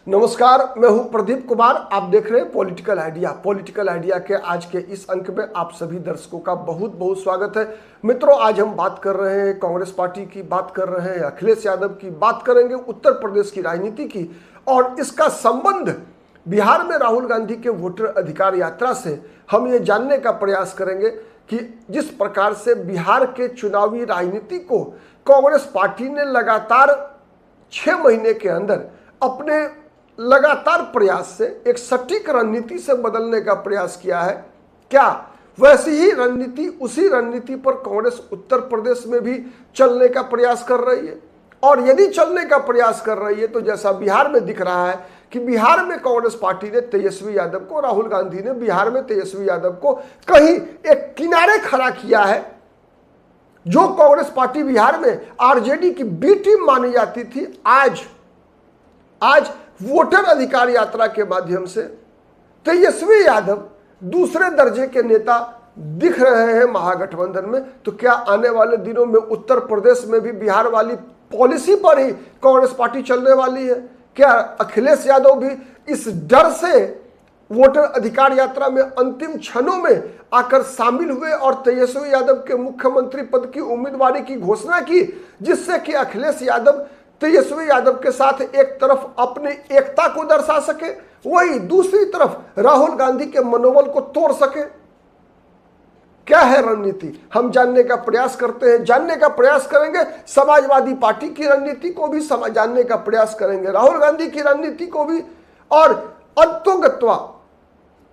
नमस्कार, मैं हूं प्रदीप कुमार। आप देख रहे हैं पॉलिटिकल आइडिया। पॉलिटिकल आइडिया के आज के इस अंक में आप सभी दर्शकों का बहुत बहुत स्वागत है। मित्रों, आज हम बात कर रहे हैं कांग्रेस पार्टी की, बात कर रहे हैं अखिलेश यादव की, बात करेंगे उत्तर प्रदेश की राजनीति की और इसका संबंध बिहार में राहुल गांधी के वोटर अधिकार यात्रा से हम ये जानने का प्रयास करेंगे कि जिस प्रकार से बिहार के चुनावी राजनीति को कांग्रेस पार्टी ने लगातार 6 महीने के अंदर अपने लगातार प्रयास से एक सटीक रणनीति से बदलने का प्रयास किया है, क्या वैसी ही रणनीति, उसी रणनीति पर कांग्रेस उत्तर प्रदेश में भी चलने का प्रयास कर रही है? और यदि चलने का प्रयास कर रही है तो जैसा बिहार में दिख रहा है कि बिहार में कांग्रेस पार्टी ने तेजस्वी यादव को, राहुल गांधी ने बिहार में तेजस्वी यादव को कहीं एक किनारे खड़ा किया है। जो कांग्रेस पार्टी बिहार में आरजेडी की बी टीम मानी जाती थी, आज वोटर अधिकार यात्रा के माध्यम से तेजस्वी यादव दूसरे दर्जे के नेता दिख रहे हैं महागठबंधन में। तो क्या आने वाले दिनों में उत्तर प्रदेश में भी बिहार वाली पॉलिसी पर ही कांग्रेस पार्टी चलने वाली है? क्या अखिलेश यादव भी इस डर से वोटर अधिकार यात्रा में अंतिम क्षणों में आकर शामिल हुए और तेजस्वी यादव के मुख्यमंत्री पद की उम्मीदवारी की घोषणा की, जिससे कि अखिलेश यादव तेजस्वी यादव के साथ एक तरफ अपनी एकता को दर्शा सके, वही दूसरी तरफ राहुल गांधी के मनोबल को तोड़ सके? क्या है रणनीति, हम जानने का प्रयास करते हैं, जानने का प्रयास करेंगे। समाजवादी पार्टी की रणनीति को भी जानने का प्रयास करेंगे, राहुल गांधी की रणनीति को भी, और अंतोगत्वा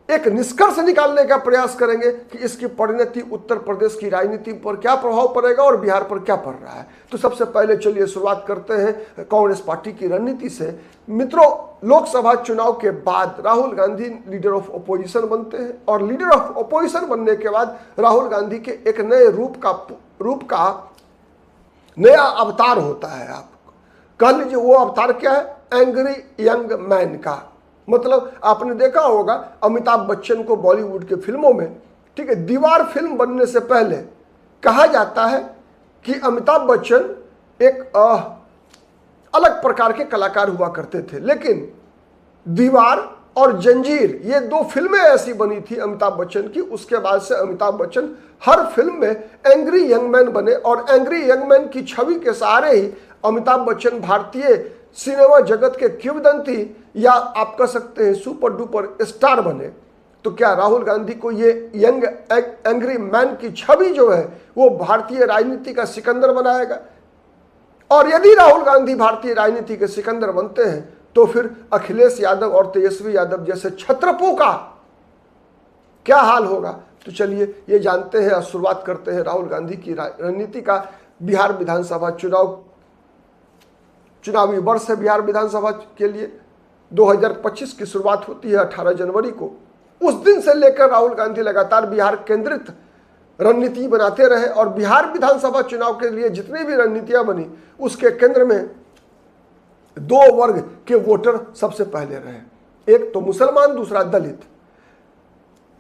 एक निष्कर्ष निकालने का प्रयास करेंगे कि इसकी परिणति उत्तर प्रदेश की राजनीति पर क्या प्रभाव पड़ेगा और बिहार पर क्या पड़ रहा है। तो सबसे पहले चलिए शुरुआत करते हैं कांग्रेस पार्टी की रणनीति से। मित्रों, लोकसभा चुनाव के बाद Rahul Gandhi leader of opposition बनते हैं और लीडर ऑफ अपोजिशन बनने के बाद राहुल गांधी के एक नए रूप का नया अवतार होता है। आप कह लीजिए वो अवतार क्या है? एंग्री यंग मैन का। मतलब आपने देखा होगा अमिताभ बच्चन को बॉलीवुड के फिल्मों में, ठीक है, दीवार फिल्म बनने से पहले कहा जाता है कि अमिताभ बच्चन एक अलग प्रकार के कलाकार हुआ करते थे, लेकिन दीवार और जंजीर ये 2 फिल्में ऐसी बनी थी अमिताभ बच्चन की, उसके बाद से अमिताभ बच्चन हर फिल्म में एंग्री यंग मैन बने और एंग्री यंग मैन की छवि के सहारे ही अमिताभ बच्चन भारतीय सिनेमा जगत के किंवदंती या आप कह सकते हैं सुपर डुपर स्टार बने। तो क्या राहुल गांधी को ये यंग एंग्री मैन की छवि जो है वो भारतीय राजनीति का सिकंदर बनाएगा? और यदि राहुल गांधी भारतीय राजनीति के सिकंदर बनते हैं तो फिर अखिलेश यादव और तेजस्वी यादव जैसे छत्रपों का क्या हाल होगा? तो चलिए ये जानते हैं और शुरुआत करते हैं राहुल गांधी की रणनीति का। बिहार विधानसभा चुनावी वर्ष है बिहार विधानसभा के लिए। 2025 की शुरुआत होती है 18 जनवरी को। उस दिन से लेकर राहुल गांधी लगातार बिहार केंद्रित रणनीति बनाते रहे और बिहार विधानसभा चुनाव के लिए जितनी भी रणनीतियां बनी उसके केंद्र में 2 वर्ग के वोटर सबसे पहले रहे, एक तो मुसलमान, दूसरा दलित।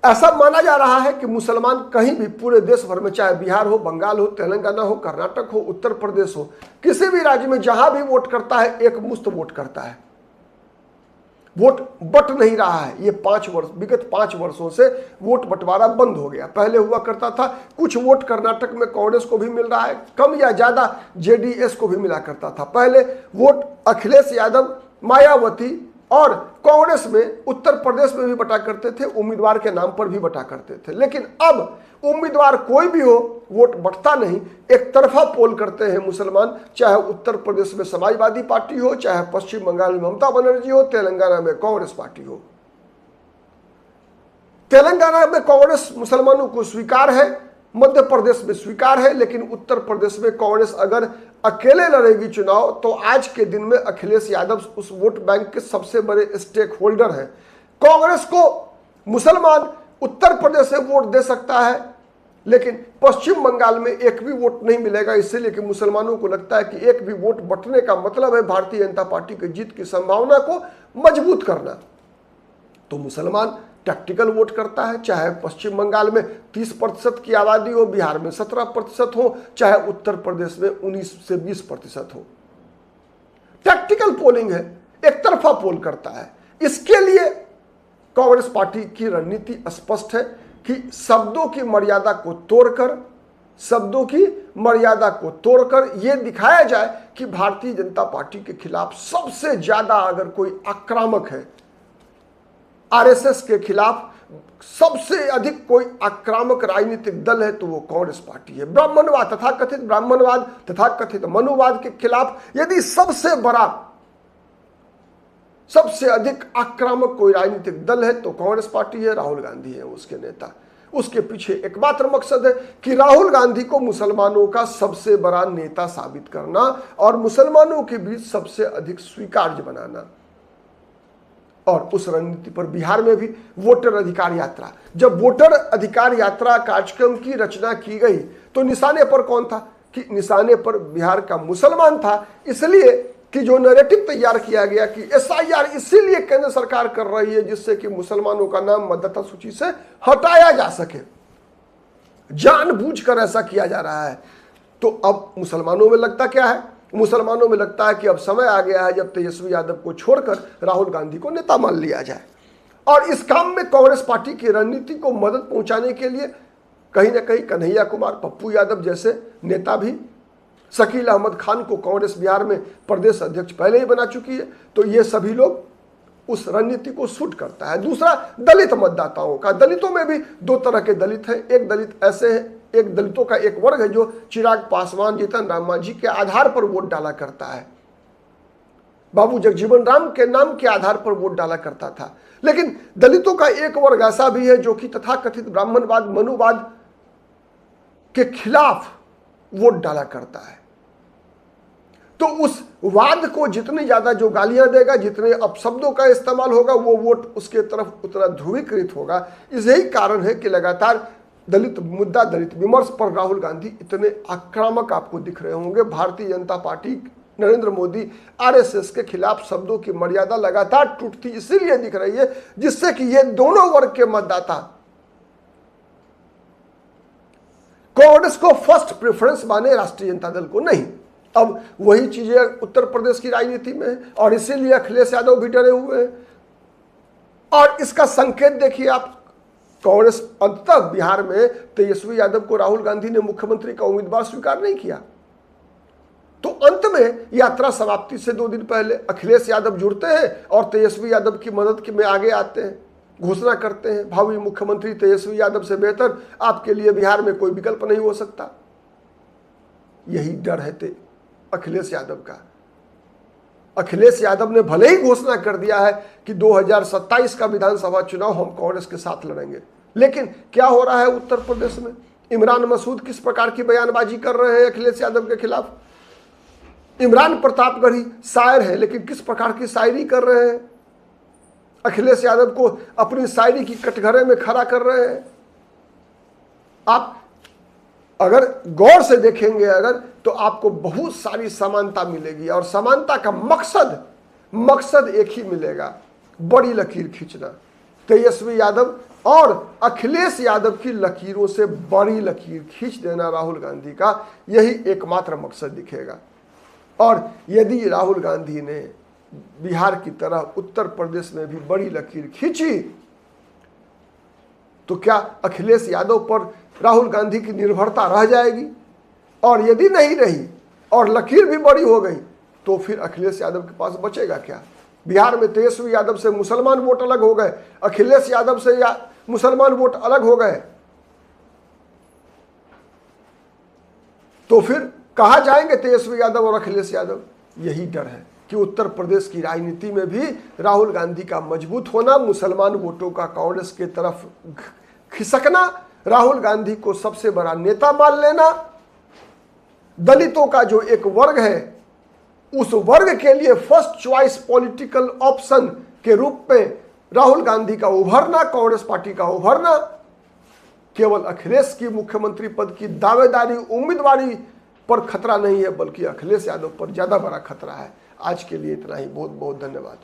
ऐसा माना जा रहा है कि मुसलमान कहीं भी पूरे देश भर में, चाहे बिहार हो, बंगाल हो, तेलंगाना हो, कर्नाटक हो, उत्तर प्रदेश हो, किसी भी राज्य में जहां भी वोट करता है एक मुश्त वोट करता है, वोट बट नहीं रहा है। ये विगत 5 वर्षों से वोट बंटवारा बंद हो गया। पहले हुआ करता था, कुछ वोट कर्नाटक में कांग्रेस को भी मिल रहा है, कम या ज्यादा जेडीएस को भी मिला करता था। पहले वोट अखिलेश यादव, मायावती और कांग्रेस में उत्तर प्रदेश में भी बटा करते थे, उम्मीदवार के नाम पर भी बटा करते थे। लेकिन अब उम्मीदवार कोई भी हो, वोट बटता नहीं, एक तरफा पोल करते हैं मुसलमान, चाहे उत्तर प्रदेश में समाजवादी पार्टी हो, चाहे पश्चिम बंगाल में ममता बनर्जी हो, तेलंगाना में कांग्रेस पार्टी हो। तेलंगाना में कांग्रेस मुसलमानों को स्वीकार है, मध्य प्रदेश में स्वीकार है, लेकिन उत्तर प्रदेश में कांग्रेस अगर अकेले लड़ेगी चुनाव तो आज के दिन में अखिलेश यादव उस वोट बैंक के सबसे बड़े स्टेक होल्डर हैं। कांग्रेस को मुसलमान उत्तर प्रदेश से वोट दे सकता है, लेकिन पश्चिम बंगाल में एक भी वोट नहीं मिलेगा, इसलिए कि मुसलमानों को लगता है कि एक भी वोट बंटने का मतलब है भारतीय जनता पार्टी की जीत की संभावना को मजबूत करना। तो मुसलमान टैक्टिकल वोट करता है, चाहे पश्चिम बंगाल में 30% की आबादी हो, बिहार में 17% हो, चाहे उत्तर प्रदेश में 19 से 20% हो। टैक्टिकल पोलिंग है। एक तरफा पोल करता है। इसके लिए कांग्रेस पार्टी की रणनीति स्पष्ट है कि शब्दों की मर्यादा को तोड़कर यह दिखाया जाए कि भारतीय जनता पार्टी के खिलाफ सबसे ज्यादा अगर कोई आक्रामक है, आरएसएस के खिलाफ सबसे अधिक कोई आक्रामक राजनीतिक दल है तो वो कांग्रेस पार्टी है। ब्राह्मणवाद, तथाकथित ब्राह्मणवाद, तथाकथित मनुवाद के खिलाफ यदि सबसे अधिक आक्रामक कोई राजनीतिक दल है तो कांग्रेस पार्टी है, राहुल गांधी है उसके नेता। उसके पीछे एकमात्र मकसद है कि राहुल गांधी को मुसलमानों का सबसे बड़ा नेता साबित करना और मुसलमानों के बीच सबसे अधिक स्वीकार्य बनाना। और उस रणनीति पर बिहार में भी वोटर अधिकार यात्रा, जब वोटर अधिकार यात्रा कार्यक्रम की रचना की गई तो निशाने पर कौन था कि निशाने पर बिहार का मुसलमान था, इसलिए कि जो नैरेटिव तैयार किया गया कि एसआईआर इसीलिए केंद्र सरकार कर रही है जिससे कि मुसलमानों का नाम मतदाता सूची से हटाया जा सके, जानबूझकर ऐसा किया जा रहा है। तो अब मुसलमानों में लगता क्या है, मुसलमानों में लगता है कि अब समय आ गया है जब तेजस्वी यादव को छोड़कर राहुल गांधी को नेता मान लिया जाए। और इस काम में कांग्रेस पार्टी की रणनीति को मदद पहुंचाने के लिए कहीं ना कहीं कन्हैया कुमार, पप्पू यादव जैसे नेता भी, शकील अहमद खान को कांग्रेस बिहार में प्रदेश अध्यक्ष पहले ही बना चुकी है, तो ये सभी लोग उस रणनीति को सूट करता है। दूसरा, दलित मतदाताओं का, दलितों में भी दो तरह के दलित हैं। एक दलित ऐसे हैं, एक दलितों का एक वर्ग है जो चिराग पासवान, जीतन राम मांझी के आधार पर वोट डाला करता है, बाबू जगजीवन राम के नाम के आधार पर वोट डाला करता था। लेकिन दलितों का एक वर्ग ऐसा भी है जो कि तथाकथित ब्राह्मणवाद, मनुवाद के खिलाफ वोट डाला करता है। तो उस वाद को जितनी ज्यादा जो गालियां देगा, जितने अपशब्दों का इस्तेमाल होगा, वो वोट उसके तरफ उतना ध्रुवीकृत होगा। यही कारण है कि लगातार दलित मुद्दा, दलित विमर्श पर राहुल गांधी इतने आक्रामक आपको दिख रहे होंगे। भारतीय जनता पार्टी, नरेंद्र मोदी, आरएसएस के खिलाफ शब्दों की मर्यादा लगातार टूटती इसीलिए दिख रही है जिससे कि ये दोनों वर्ग के मतदाता कांग्रेस को फर्स्ट प्रेफरेंस माने, राष्ट्रीय जनता दल को नहीं। अब वही चीजें उत्तर प्रदेश की राजनीति में है और इसीलिए अखिलेश यादव भी डरे हुए हैं। और इसका संकेत देखिए आप, कांग्रेस अंततः बिहार में तेजस्वी यादव को राहुल गांधी ने मुख्यमंत्री का उम्मीदवार स्वीकार नहीं किया, तो अंत में यात्रा समाप्ति से 2 दिन पहले अखिलेश यादव जुड़ते हैं और तेजस्वी यादव की मदद में आगे आते हैं, घोषणा करते हैं, भावी मुख्यमंत्री तेजस्वी यादव से बेहतर आपके लिए बिहार में कोई विकल्प नहीं हो सकता। यही डर है अखिलेश यादव का। अखिलेश यादव ने भले ही घोषणा कर दिया है कि 2027 का विधानसभा चुनाव हम कांग्रेस के साथ लड़ेंगे, लेकिन क्या हो रहा है उत्तर प्रदेश में? इमरान मसूद किस प्रकार की बयानबाजी कर रहे हैं अखिलेश यादव के खिलाफ। इमरान प्रतापगढ़ी शायर है, लेकिन किस प्रकार की शायरी कर रहे हैं, अखिलेश यादव को अपनी शायरी की कटघरे में खड़ा कर रहे हैं। आप अगर गौर से देखेंगे तो आपको बहुत सारी समानता मिलेगी और समानता का मकसद एक ही मिलेगा, बड़ी लकीर खींचना। तेजस्वी यादव और अखिलेश यादव की लकीरों से बड़ी लकीर खींच देना राहुल गांधी का, यही एकमात्र मकसद दिखेगा। और यदि राहुल गांधी ने बिहार की तरह उत्तर प्रदेश में भी बड़ी लकीर खींची तो क्या अखिलेश यादव पर राहुल गांधी की निर्भरता रह जाएगी? और यदि नहीं रही और लकीर भी बड़ी हो गई तो फिर अखिलेश यादव के पास बचेगा क्या? बिहार में तेजस्वी यादव से मुसलमान वोट अलग हो गए, अखिलेश यादव से मुसलमान वोट अलग हो गए, तो फिर कहा जाएंगे तेजस्वी यादव और अखिलेश यादव? यही डर है कि उत्तर प्रदेश की राजनीति में भी राहुल गांधी का मजबूत होना, मुसलमान वोटों का कांग्रेस के तरफ खिसकना, राहुल गांधी को सबसे बड़ा नेता मान लेना, दलितों का जो एक वर्ग है उस वर्ग के लिए फर्स्ट चॉइस पॉलिटिकल ऑप्शन के रूप में राहुल गांधी का उभरना, कांग्रेस पार्टी का उभरना, केवल अखिलेश की मुख्यमंत्री पद की दावेदारी, उम्मीदवारी पर खतरा नहीं है, बल्कि अखिलेश यादव पर ज्यादा बड़ा खतरा है। आज के लिए इतना ही, बहुत बहुत धन्यवाद।